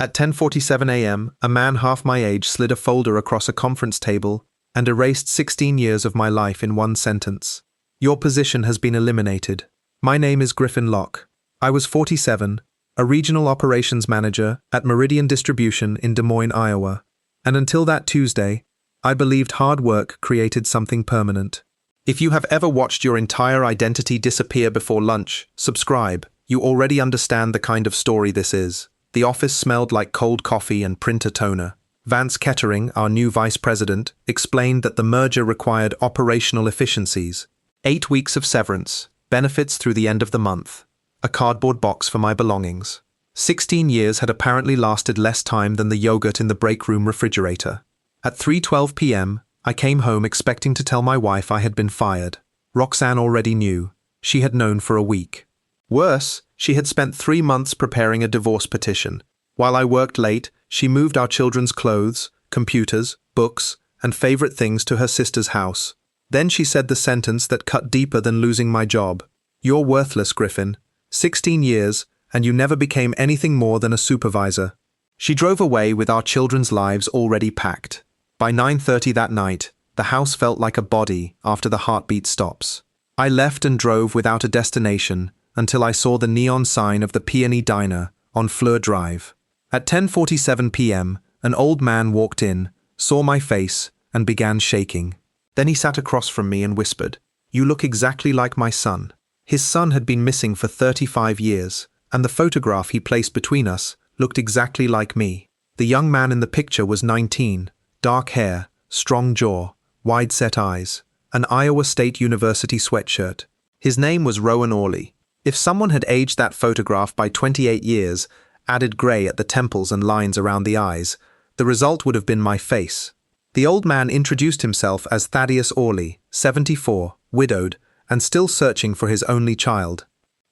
At 10:47 a.m., a man half my age slid a folder across a conference table and erased 16 years of my life in one sentence. Your position has been eliminated. My name is Griffin Locke. I was 47, a regional operations manager at Meridian Distribution in Des Moines, Iowa. And until that Tuesday, I believed hard work created something permanent. If you have ever watched your entire identity disappear before lunch, subscribe. You already understand the kind of story this is. The office smelled like cold coffee and printer toner. Vance Kettering, our new vice president, explained that the merger required operational efficiencies. 8 weeks of severance, benefits through the end of the month, a cardboard box for my belongings. 16 years had apparently lasted less time than the yogurt in the break room refrigerator. At 3:12 p.m., I came home expecting to tell my wife I had been fired. Roxanne already knew. She had known for a week. Worse, she had spent 3 months preparing a divorce petition. While I worked late, she moved our children's clothes, computers, books, and favorite things to her sister's house. Then she said the sentence that cut deeper than losing my job. You're worthless, Griffin. 16 years, and you never became anything more than a supervisor. She drove away with our children's lives already packed. By 9:30 that night, the house felt like a body after the heartbeat stops. I left and drove without a destination until I saw the neon sign of the Peony Diner on Fleur Drive. At 10:47 p.m., an old man walked in, saw my face, and began shaking. Then he sat across from me and whispered, "You look exactly like my son." His son had been missing for 35 years, and the photograph he placed between us looked exactly like me. The young man in the picture was 19, dark hair, strong jaw, wide-set eyes, an Iowa State University sweatshirt. His name was Rowan Orley. If someone had aged that photograph by 28 years, added grey at the temples and lines around the eyes, the result would have been my face. The old man introduced himself as Thaddeus Orley, 74, widowed, and still searching for his only child.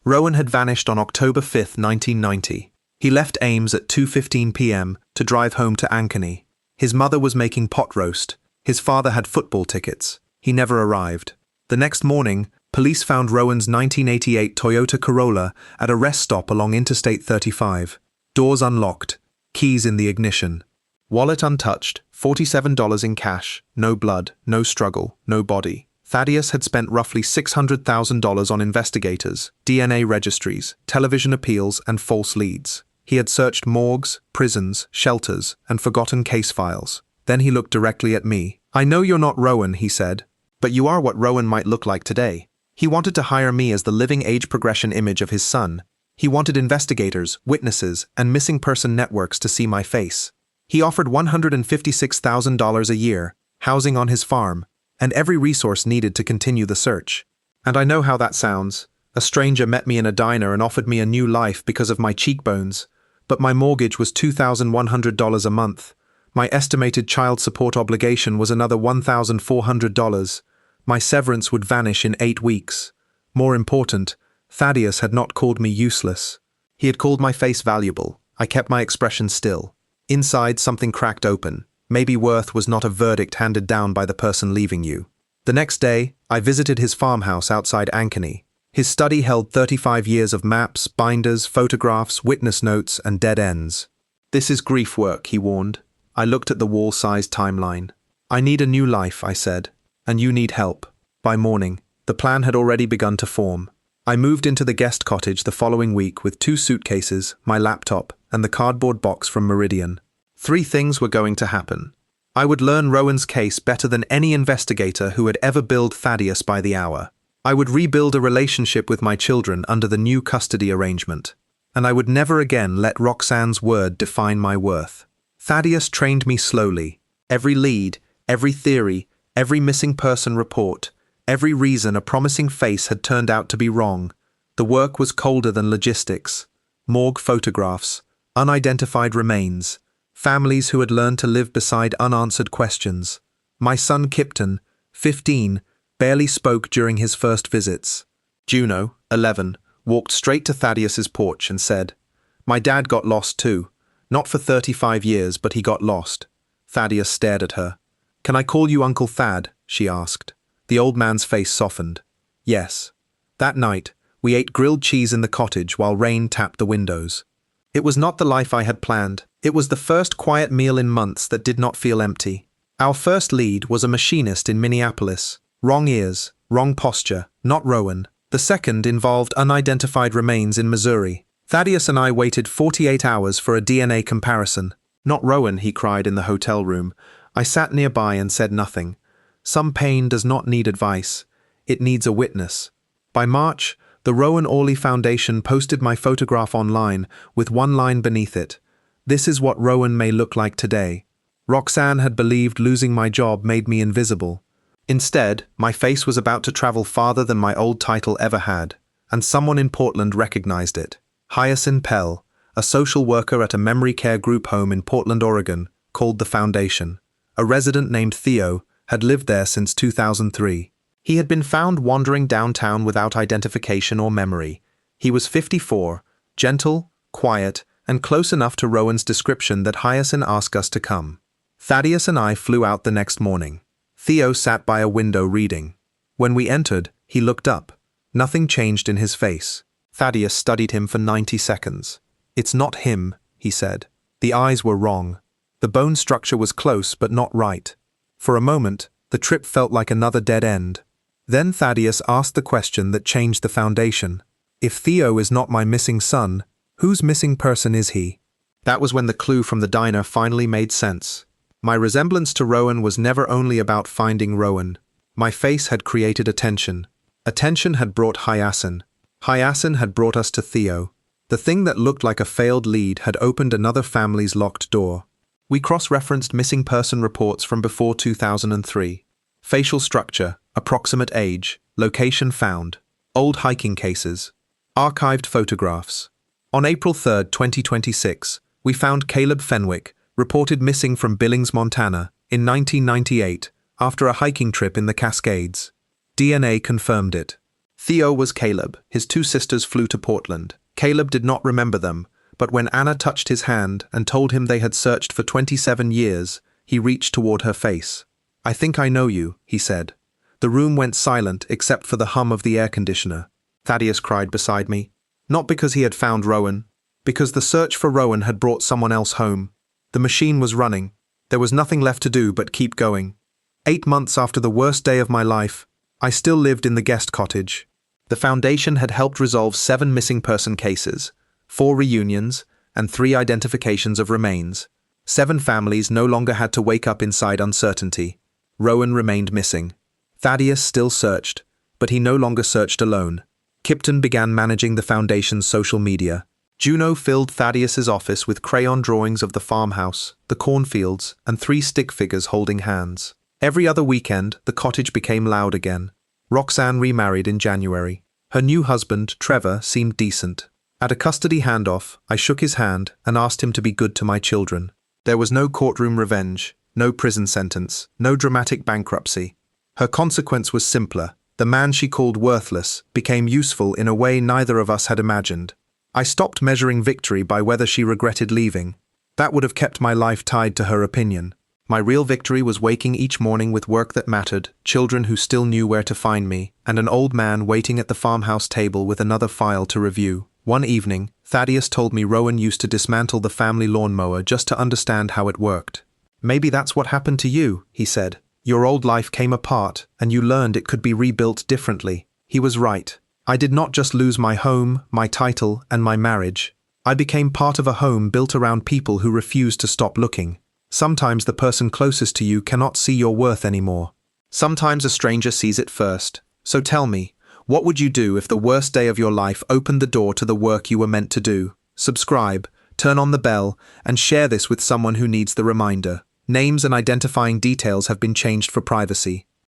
Rowan had vanished on October 5, 1990. He left Ames at 2:15 p.m. to drive home to Ankeny. His mother was making pot roast. His father had football tickets. He never arrived. The next morning, police found Rowan's 1988 Toyota Corolla at a rest stop along Interstate 35. Doors unlocked, keys in the ignition. Wallet untouched, $47 in cash, no blood, no struggle, no body. Thaddeus had spent roughly $600,000 on investigators, DNA registries, television appeals, and false leads. He had searched morgues, prisons, shelters, and forgotten case files. Then he looked directly at me. "I know you're not Rowan," he said, "but you are what Rowan might look like today." He wanted to hire me as the living age progression image of his son. He wanted investigators, witnesses, and missing person networks to see my face. He offered $156,000 a year, housing on his farm, and every resource needed to continue the search. And I know how that sounds. A stranger met me in a diner and offered me a new life because of my cheekbones. But my mortgage was $2,100 a month. My estimated child support obligation was another $1,400. My severance would vanish in 8 weeks. More important, Thaddeus had not called me useless. He had called my face valuable. I kept my expression still. Inside, something cracked open. Maybe worth was not a verdict handed down by the person leaving you. The next day, I visited his farmhouse outside Ankeny. His study held 35 years of maps, binders, photographs, witness notes, and dead ends. "This is grief work," he warned. I looked at the wall-sized timeline. "I need a new life," I said, "and you need help." By morning, the plan had already begun to form. I moved into the guest cottage the following week with 2 suitcases, my laptop, and the cardboard box from Meridian. 3 things were going to happen. I would learn Rowan's case better than any investigator who had ever billed Thaddeus by the hour. I would rebuild a relationship with my children under the new custody arrangement. And I would never again let Roxanne's word define my worth. Thaddeus trained me slowly. Every lead, every theory, every missing person report, every reason a promising face had turned out to be wrong. The work was colder than logistics. Morgue photographs, unidentified remains, families who had learned to live beside unanswered questions. My son Kipton, 15, barely spoke during his first visits. Juno, 11, walked straight to Thaddeus's porch and said, "My dad got lost too. Not for 35 years, but he got lost." Thaddeus stared at her. "Can I call you Uncle Thad?" she asked. The old man's face softened. "Yes." That night, we ate grilled cheese in the cottage while rain tapped the windows. It was not the life I had planned. It was the first quiet meal in months that did not feel empty. Our first lead was a machinist in Minneapolis. Wrong ears, wrong posture, not Rowan. The second involved unidentified remains in Missouri. Thaddeus and I waited 48 hours for a DNA comparison. Not Rowan, he cried in the hotel room. I sat nearby and said nothing. Some pain does not need advice. It needs a witness. By March, the Rowan Orley Foundation posted my photograph online with one line beneath it. This is what Rowan may look like today. Roxanne had believed losing my job made me invisible. Instead, my face was about to travel farther than my old title ever had, and someone in Portland recognized it. Hyacinth Pell, a social worker at a memory care group home in Portland, Oregon, called the foundation. A resident named Theo had lived there since 2003. He had been found wandering downtown without identification or memory. He was 54, gentle, quiet, and close enough to Rowan's description that Hyacinth asked us to come. Thaddeus and I flew out the next morning. Theo sat by a window reading. When we entered, he looked up. Nothing changed in his face. Thaddeus studied him for 90 seconds. "It's not him," he said. The eyes were wrong. The bone structure was close but not right. For a moment, the trip felt like another dead end. Then Thaddeus asked the question that changed the foundation. If Theo is not my missing son, whose missing person is he? That was when the clue from the diner finally made sense. My resemblance to Rowan was never only about finding Rowan. My face had created attention. Attention had brought Hyacinth. Hyacinth had brought us to Theo. The thing that looked like a failed lead had opened another family's locked door. We cross-referenced missing person reports from before 2003. Facial structure, approximate age, location found, old hiking cases, archived photographs. On April 3, 2026, we found Caleb Fenwick, reported missing from Billings, Montana, in 1998, after a hiking trip in the Cascades. DNA confirmed it. Theo was Caleb. His two sisters flew to Portland. Caleb did not remember them, but when Anna touched his hand and told him they had searched for 27 years, he reached toward her face. "I think I know you," he said. The room went silent except for the hum of the air conditioner. Thaddeus cried beside me. Not because he had found Rowan, because the search for Rowan had brought someone else home. The machine was running. There was nothing left to do but keep going. 8 months after the worst day of my life, I still lived in the guest cottage. The foundation had helped resolve 7 missing person cases, 4 reunions, and 3 identifications of remains. 7 families no longer had to wake up inside uncertainty. Rowan remained missing. Thaddeus still searched, but he no longer searched alone. Kipton began managing the foundation's social media. Juno filled Thaddeus's office with crayon drawings of the farmhouse, the cornfields, and 3 stick figures holding hands. Every other weekend, the cottage became loud again. Roxanne remarried in January. Her new husband, Trevor, seemed decent. At a custody handoff, I shook his hand and asked him to be good to my children. There was no courtroom revenge, no prison sentence, no dramatic bankruptcy. Her consequence was simpler. The man she called worthless became useful in a way neither of us had imagined. I stopped measuring victory by whether she regretted leaving. That would have kept my life tied to her opinion. My real victory was waking each morning with work that mattered, children who still knew where to find me, and an old man waiting at the farmhouse table with another file to review. One evening, Thaddeus told me Rowan used to dismantle the family lawnmower just to understand how it worked. "Maybe that's what happened to you," he said. "Your old life came apart, and you learned it could be rebuilt differently." He was right. I did not just lose my home, my title, and my marriage. I became part of a home built around people who refused to stop looking. Sometimes the person closest to you cannot see your worth anymore. Sometimes a stranger sees it first. So tell me, what would you do if the worst day of your life opened the door to the work you were meant to do? Subscribe, turn on the bell, and share this with someone who needs the reminder. Names and identifying details have been changed for privacy.